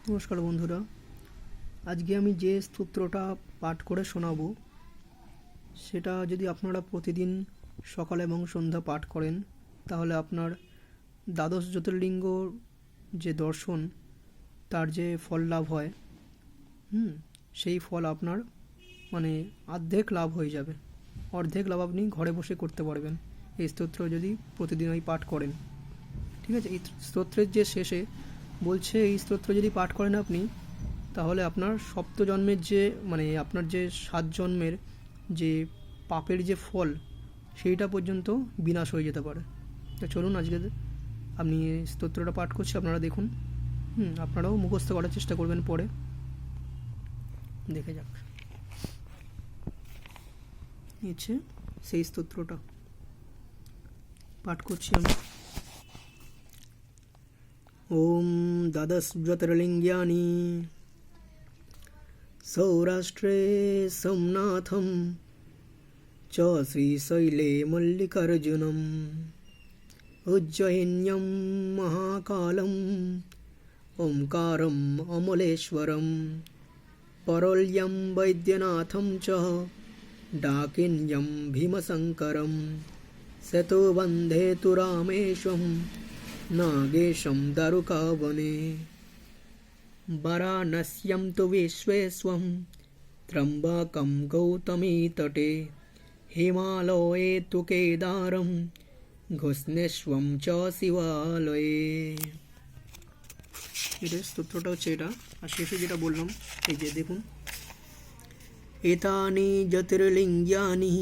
নমস্কার বন্ধুরা, আজকে আমি যে স্তোত্রটা পাঠ করে শোনাবো সেটা যদি আপনারা প্রতিদিন সকাল এবং সন্ধ্যা পাঠ করেন তাহলে আপনার দ্বাদশ জ্যোতির্লিঙ্গ যে দর্শন তার যে ফল লাভ হয় সেই ফল আপনার মানে অর্ধেক লাভ হয়ে যাবে। অর্ধেক লাভ আপনি ঘরে বসে করতে পারবেন এই স্তোত্র যদি প্রতিদিন ওই পাঠ করেন। ঠিক আছে, এই স্তোত্রের যে শেষে বলছে এই স্তোত্র যদি পাঠ করেন আপনি তাহলে আপনার সপ্ত জন্মের যে আপনার যে 7 জন্মের যে পাপের যে ফল সেইটা পর্যন্ত বিনাশ হয়ে যেতে পারে। তো চলুন আজকে আমি এই স্তোত্রটা পাঠ করছি, আপনারা দেখুন। আপনারাও মুখস্থ করার চেষ্টা করবেন পরে। দেখে যাক, নিচ্ছে সেই স্তোত্রটা পাঠ করছি আমি। ওম দ্বাদশ জ্যোতির্লিঙ্গানি सौराष्ट्रे सोमनाथं च श्रीशैले मल्लिकार्जुनम् उज्जयिन्यं महाकालम् ओंकारम् अमलेश्वरम् परल्यं वैद्यनाथं च डाकिन्यं भीमशङ्करं शतुबन्धे तु रामेशं नागेशं दारुकावने वाराणस्यं तु विश्वेश्वं त्र्यम्बकं गौतमीतटे हिमालये तु केदारं घोष्णेश्वं च शिवालये। এটা স্তোত্রটা হচ্ছে এটা, আর শেষে যেটা বললাম এই যে দেখুন, এতানি জ্যোতির্লিঙ্গানি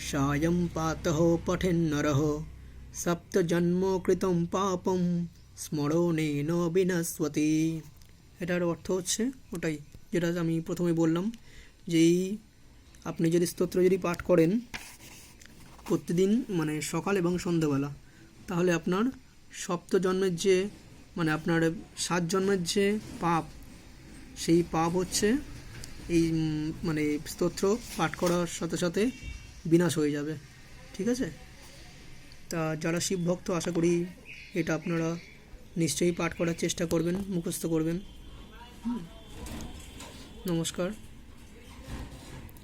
সায়ং পাতঃ পঠেন্নরঃ সপ্ত জন্ম কৃতম পাপম স্মরণেন বিনশ্বতি। এটার অর্থ হচ্ছে ওটাই যেটা আমি প্রথমে বললাম, যে আপনি যদি স্তোত্র যদি পাঠ করেন প্রতিদিন সকাল এবং সন্ধ্যাবেলা তাহলে আপনার সপ্ত জন্মের যে আপনার 7 জন্মের যে পাপ সেই পাপ হচ্ছে এই স্তোত্র পাঠ করার সাথে সাথে বিনাশ হয়ে যাবে। ঠিক আছে, তা যারা শিব ভক্ত আশা করি এটা আপনারা নিশ্চয়ই পাঠ করার চেষ্টা করবেন, মুখস্থ করবেন। নমস্কার।